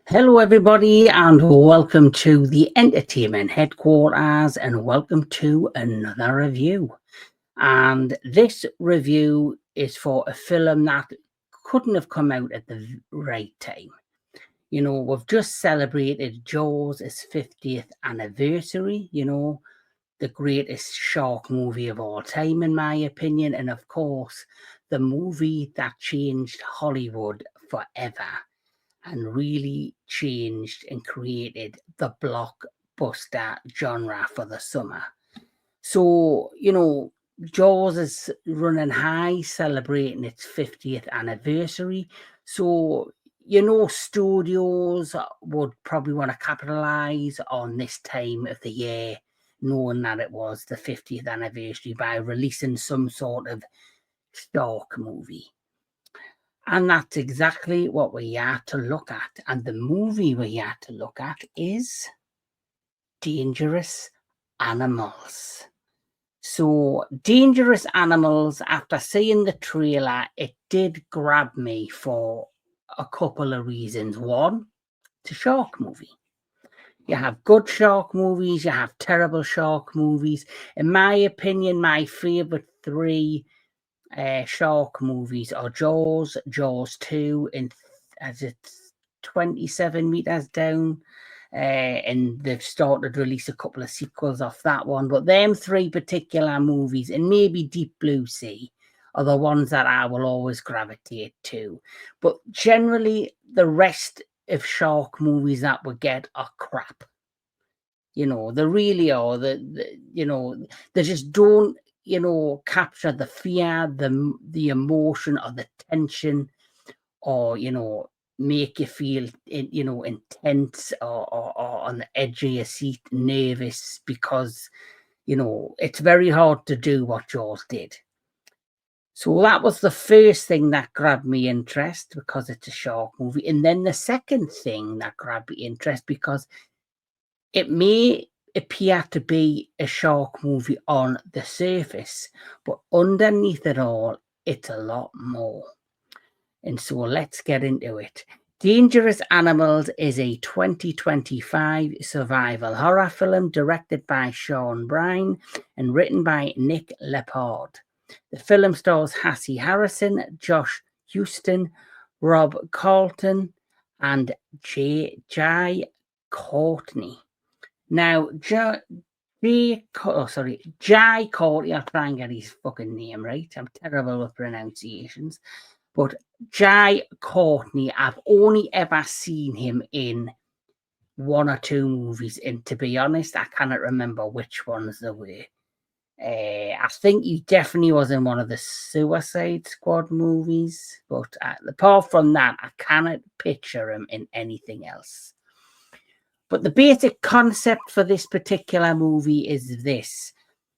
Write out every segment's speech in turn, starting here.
Hello, everybody, and welcome to the Entertainment Headquarters, and welcome to another review. And this review is for a film that couldn't have come out at the right time. You know, we've just celebrated Jaws' 50th anniversary, you know, the greatest shark movie of all time, in my opinion, and of course, the movie that changed Hollywood forever and really changed and created the blockbuster genre for the summer. So, you know, Jaws is running high, celebrating its 50th anniversary. So, you know, studios would probably want to capitalize on this time of the year, knowing that it was the 50th anniversary, by releasing some sort of shark movie. And that's exactly what we are to look at. And the movie we are to look at is Dangerous Animals. So, Dangerous Animals, after seeing the trailer, it did grab me for a couple of reasons. One, it's a shark movie. You have good shark movies, you have terrible shark movies. In my opinion, my favourite three shark movies are Jaws, Jaws 2, as it's 27 meters down, and they've started to release a couple of sequels off that one. But them three particular movies, and maybe Deep Blue Sea, are the ones that I will always gravitate to. But generally, the rest of shark movies that we get are crap. You know, they really are. You know, they just don't, you know, capture the fear, the emotion, or the tension, or, you know, make you feel, you know, intense, or on the edge of your seat, nervous, because, you know, it's very hard to do what Jaws did. So that was the first thing that grabbed me interest, because it's a shark movie. And then the second thing that grabbed me interest, because it may appear to be a shark movie on the surface, but underneath it all, it's a lot more. And so let's get into it. Dangerous Animals is a 2025 survival horror film directed by Sean Bryan and written by Nick Leppard. The film stars Hassie Harrison, Josh Houston, Rob Carlton, and Jai Courtney. Now, Jai Courtney, I'll try and get his fucking name right. I'm terrible with pronunciations. But Jai Courtney, I've only ever seen him in one or two movies. And to be honest, I cannot remember which ones they were. I think he definitely was in one of the Suicide Squad movies. But apart from that, I cannot picture him in anything else. But the basic concept for this particular movie is this.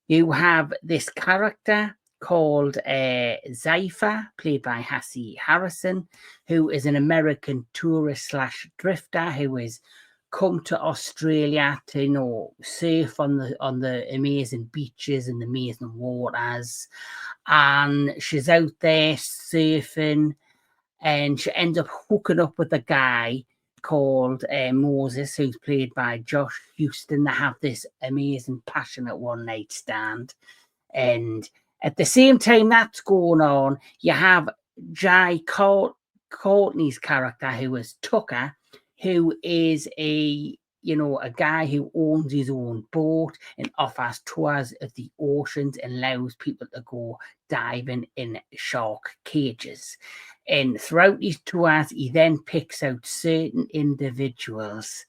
You have this character called Zypher, played by Hassie Harrison, who is an American tourist / drifter who has come to Australia to, you know, surf on the amazing beaches and the amazing waters. And she's out there surfing, and she ends up hooking up with a guy called Moses, who's played by Josh Houston. They have this amazing, passionate one-night stand. And at the same time that's going on, you have Jai Courtney's character, who is Tucker, who is a guy who owns his own boat and offers tours of the oceans and allows people to go diving in shark cages. And throughout these tours, he then picks out certain individuals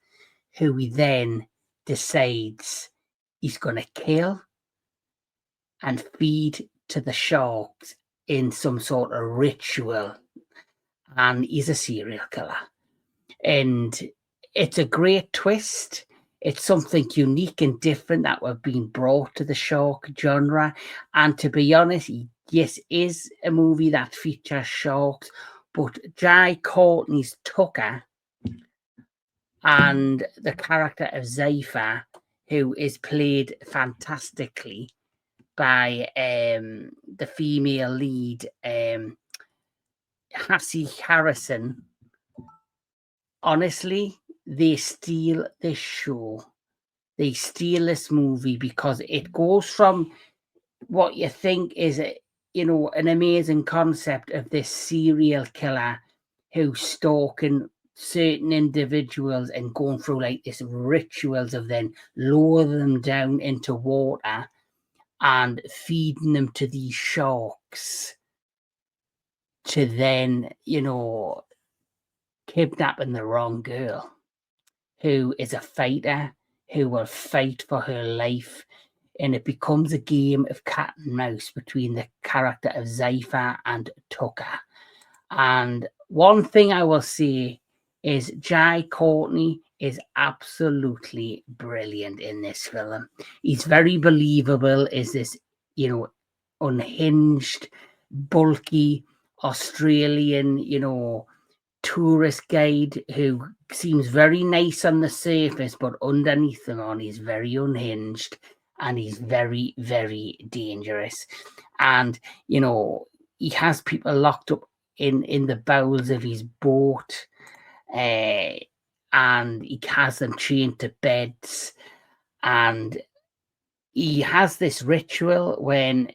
who he then decides he's going to kill and feed to the sharks in some sort of ritual. And he's a serial killer. And it's a great twist. It's something unique and different that we've been brought to the shark genre. And to be honest, he yes, is a movie that features sharks, but Jai Courtney's Tucker and the character of Zephyr, who is played fantastically by the female lead, Hassie Harrison. Honestly, they steal this show. They steal this movie because it goes from what you think is an amazing concept of this serial killer who's stalking certain individuals and going through like this rituals of then lower them down into water and feeding them to these sharks to then, kidnapping the wrong girl who is a fighter who will fight for her life. And it becomes a game of cat and mouse between the character of Zephyr and Tucker. And one thing I will say is Jai Courtney is absolutely brilliant in this film. He's very believable as this, unhinged, bulky Australian, tourist guide who seems very nice on the surface, but underneath him on, he's very unhinged and he's very, very dangerous. And, he has people locked up in the bowels of his boat, and he has them chained to beds, and he has this ritual when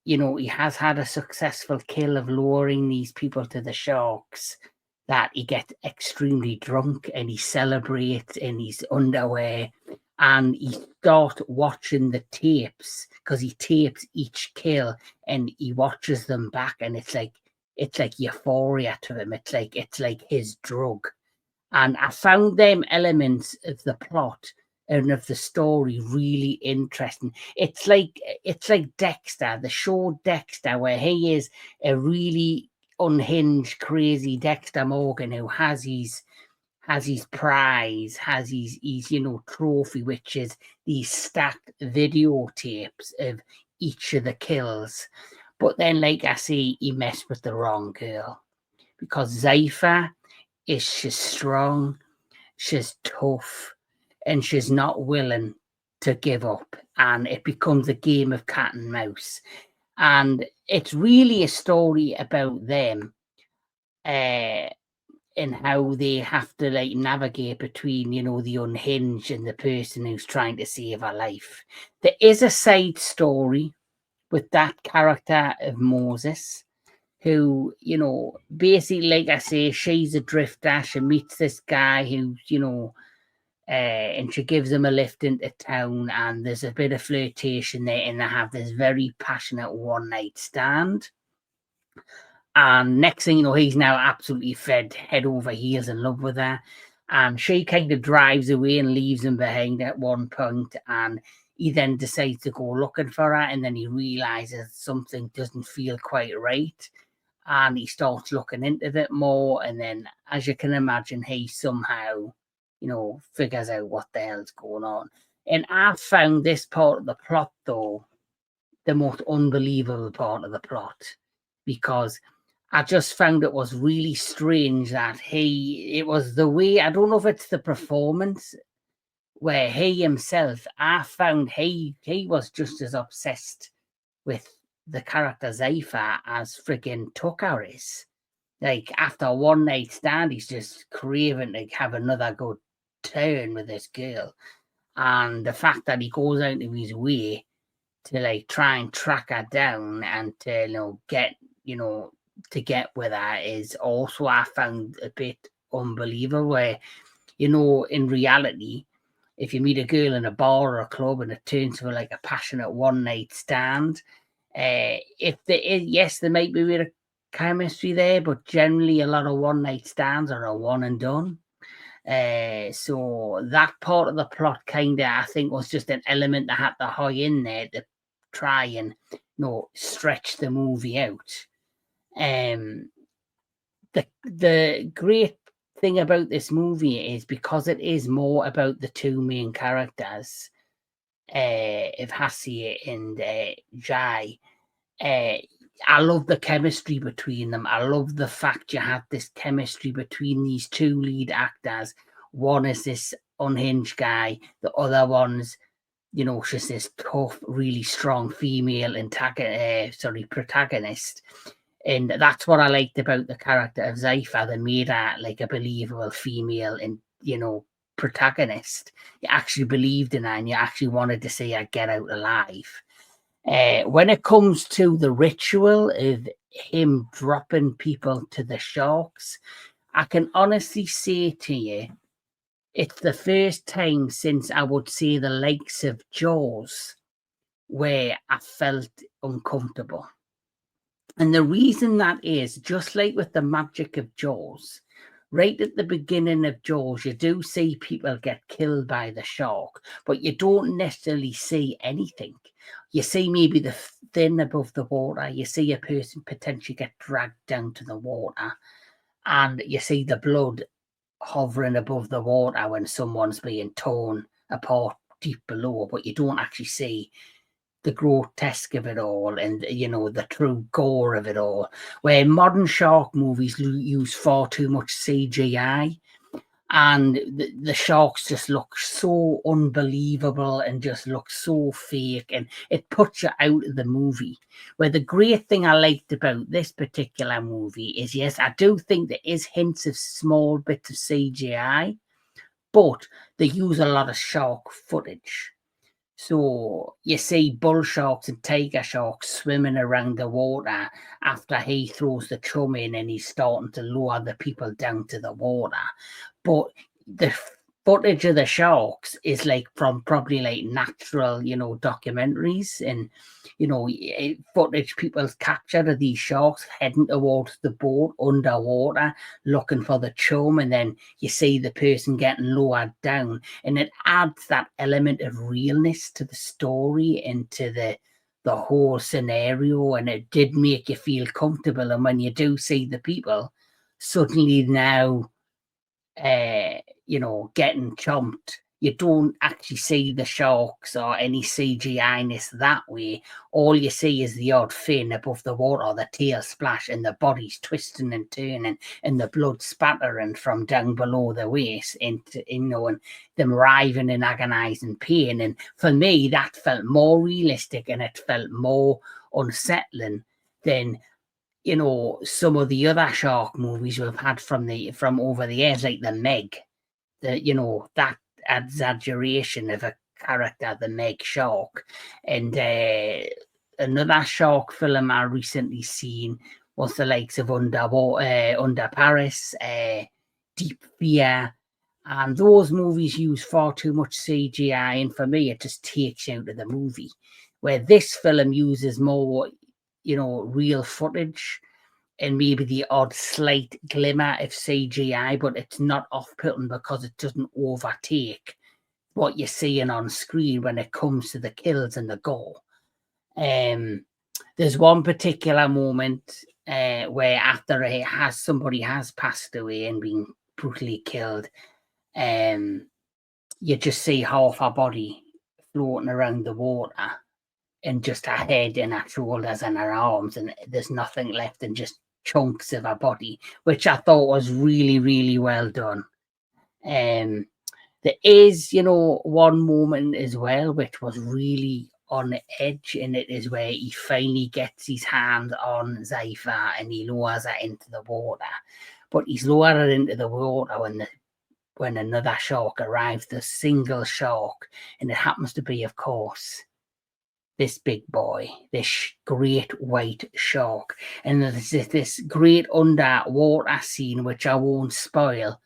he has had a successful kill of lowering these people to the sharks, that he gets extremely drunk and he celebrates in his underwear, and he starts watching the tapes because he tapes each kill and he watches them back, and it's like euphoria to him. It's like his drug. And I found them elements of the plot and of the story really interesting. It's like Dexter, the show Dexter, where he is a really unhinged, crazy Dexter Morgan who has his prize, has his trophy, which is these stacked videotapes of each of the kills. But then, like I say, he messed with the wrong girl, because Zephyr she's strong, she's tough, and she's not willing to give up. And it becomes a game of cat and mouse. And it's really a story about them, and how they have to like navigate between, the unhinged and the person who's trying to save her life. There is a side story with that character of Moses, who, basically, like I say, she's a drifter. She meets this guy who, and she gives him a lift into town, and there's a bit of flirtation there, and they have this very passionate one night stand. And next thing you know, he's now absolutely fed head over heels in love with her. And she kind of drives away and leaves him behind at one point, and he then decides to go looking for her, and then he realizes something doesn't feel quite right, and he starts looking into it more, and then, as you can imagine, he somehow, figures out what the hell's going on. And I found this part of the plot, though, the most unbelievable part of the plot, because I just found it was really strange that it was the way, I don't know if it's the performance, where he himself, I found he was just as obsessed with the character Zephyr as friggin' Tucker is. Like, after a one night stand, he's just craving to have another good turn with this girl. And the fact that he goes out of his way to like try and track her down and to get with her is also, I found, a bit unbelievable. Where, in reality, if you meet a girl in a bar or a club and it turns to like a passionate one night stand, if there is, yes, there might be a bit of chemistry there, but generally a lot of one night stands are a one and done. So that part of the plot I think was just an element that had to hide in there to try and stretch the movie out. The great thing about this movie is, because it is more about the two main characters, of Hassie and Jai, I love the chemistry between them. I love the fact you had this chemistry between these two lead actors. One is this unhinged guy, the other one's, you know, she's this tough, really strong female protagonist. And that's what I liked about the character of Zypha. They made her like a believable female and, you know, protagonist. You actually believed in her and you actually wanted to see her get out alive. When it comes to the ritual of him dropping people to the sharks, I can honestly say to you, it's the first time since I would say the likes of Jaws where I felt uncomfortable. And the reason that is, just like with the magic of Jaws, right at the beginning of Jaws, you do see people get killed by the shark, but you don't necessarily see anything. You see maybe the fin above the water, you see a person potentially get dragged down to the water, and you see the blood hovering above the water when someone's being torn apart deep below, but you don't actually see the grotesque of it all and, you know, the true gore of it all. Where modern shark movies use far too much CGI, and the sharks just look so unbelievable and just look so fake, and it puts you out of the movie. Where the great thing I liked about this particular movie is, yes, I do think there is hints of small bits of CGI, but they use a lot of shark footage. So you see bull sharks and tiger sharks swimming around the water after he throws the chum in and he's starting to lower the people down to the water. But the footage of the sharks is like from probably like natural, you know, documentaries and, you know, footage people's captured of these sharks heading towards the boat underwater looking for the chum, and then you see the person getting lowered down, and it adds that element of realness to the story and to the whole scenario, and it did make you feel comfortable. And when you do see the people suddenly now you know, getting chomped, you don't actually see the sharks or any CGI-ness that way. All you see is the odd fin above the water, the tail splash, and the bodies twisting and turning, and the blood spattering from down below the waist into, you know, and them writhing in agonizing pain. And for me, that felt more realistic and it felt more unsettling than, you know, some of the other shark movies we've had from over the years, like the Meg. You know, that exaggeration of a character, the Meg shark. And another shark film I recently seen was the likes of Under Paris, Deep Fear. And those movies use far too much CGI, and for me, it just takes you out of the movie. Where this film uses more, you know, real footage and maybe the odd slight glimmer of CGI, but it's not off-putting because it doesn't overtake what you're seeing on screen when it comes to the kills and the gore. There's one particular moment where after somebody has passed away and been brutally killed, you just see half her body floating around the water and just her head and her shoulders and her arms, and there's nothing left and just chunks of her body, which I thought was really, really well done. There is, you know, one moment as well which was really on the edge, and it is where he finally gets his hand on Zypha and he lowers her into the water. But he's lowered her into the water when another shark arrives, the single shark, and it happens to be, of course, this big boy, this great white shark. And there's this great underwater scene, which I won't spoil,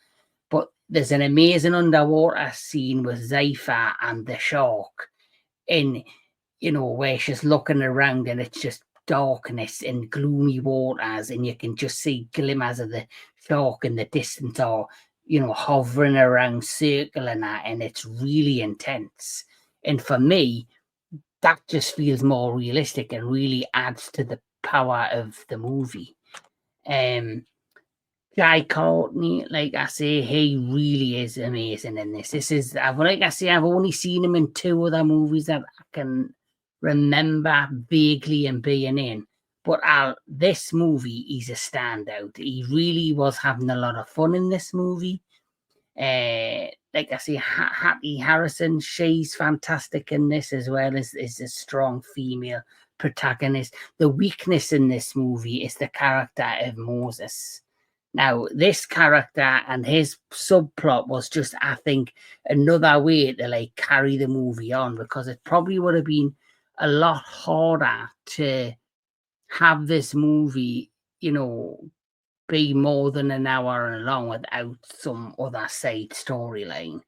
but there's an amazing underwater scene with Zypha and the shark. And, you know, where she's looking around and it's just darkness and gloomy waters, and you can just see glimmers of the shark in the distance, or, you know, hovering around, circling her, and it's really intense. And for me, that just feels more realistic and really adds to the power of the movie. Guy Courtney, like I say, he really is amazing in this. Like I say, I've only seen him in two other movies that I can remember vaguely and being in. But this movie, he's a standout. He really was having a lot of fun in this movie. Like I say, Hattie Harrison, she's fantastic in this as well as a strong female protagonist. The weakness in this movie is the character of Moses. Now, this character and his subplot was just, I think, another way to like carry the movie on, because it probably would have been a lot harder to have this movie, you know, be more than an hour long without some other side storyline,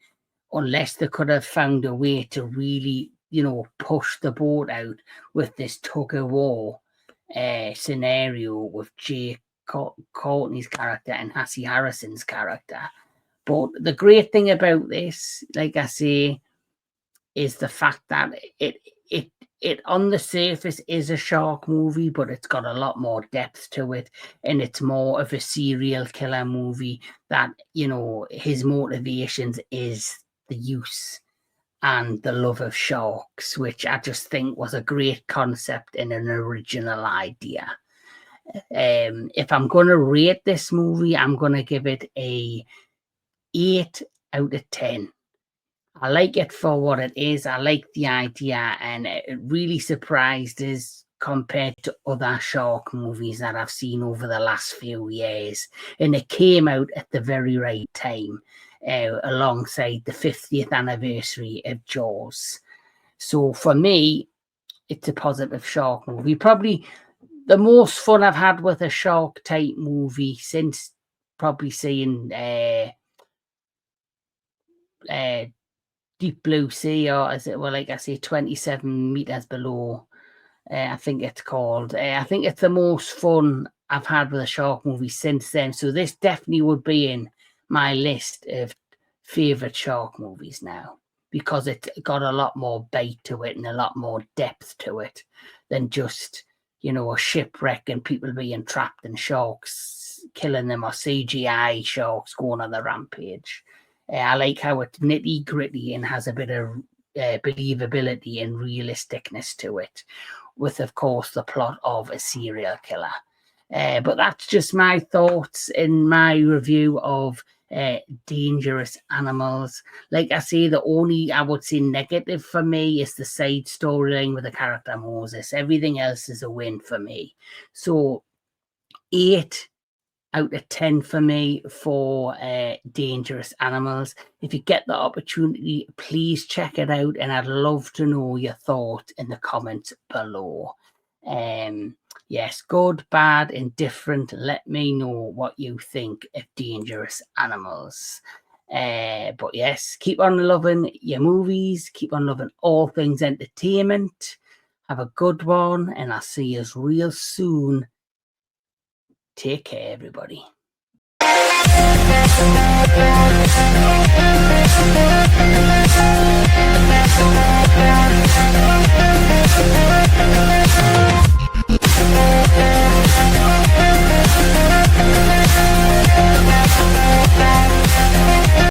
unless they could have found a way to really, you know, push the boat out with this tug of war scenario with Jake Courtney's character and Hattie Harrison's character. But the great thing about this, like I say, is the fact that it on the surface is a shark movie, but it's got a lot more depth to it, and it's more of a serial killer movie that, you know, his motivations is the use and the love of sharks, which I just think was a great concept and an original idea. If I'm going to rate this movie, I'm going to give it a 8 out of 10. I like it for what it is. I like the idea, and it really surprised us compared to other shark movies that I've seen over the last few years. And it came out at the very right time, alongside the 50th anniversary of Jaws. So for me, it's a positive shark movie. Probably the most fun I've had with a shark type movie since probably seeing Deep Blue Sea, or as it were, like I say, 27 meters below. I think it's called. I think it's the most fun I've had with a shark movie since then. So this definitely would be in my list of favorite shark movies now, because it got a lot more bite to it and a lot more depth to it than just, you know, a shipwreck and people being trapped and sharks killing them, or CGI sharks going on the rampage. I like how it's nitty gritty and has a bit of believability and realisticness to it, with, of course, the plot of a serial killer. But that's just my thoughts in my review of Dangerous Animals. Like I say, the only, I would say, negative for me is the side storyline with the character Moses. Everything else is a win for me. So 8 out of 10 for me for Dangerous Animals. If you get the opportunity, please check it out, and I'd love to know your thoughts in the comments below. Yes, good, bad, indifferent. Let me know what you think of Dangerous Animals. But yes, keep on loving your movies. Keep on loving all things entertainment. Have a good one, and I'll see you real soon. Take care, everybody.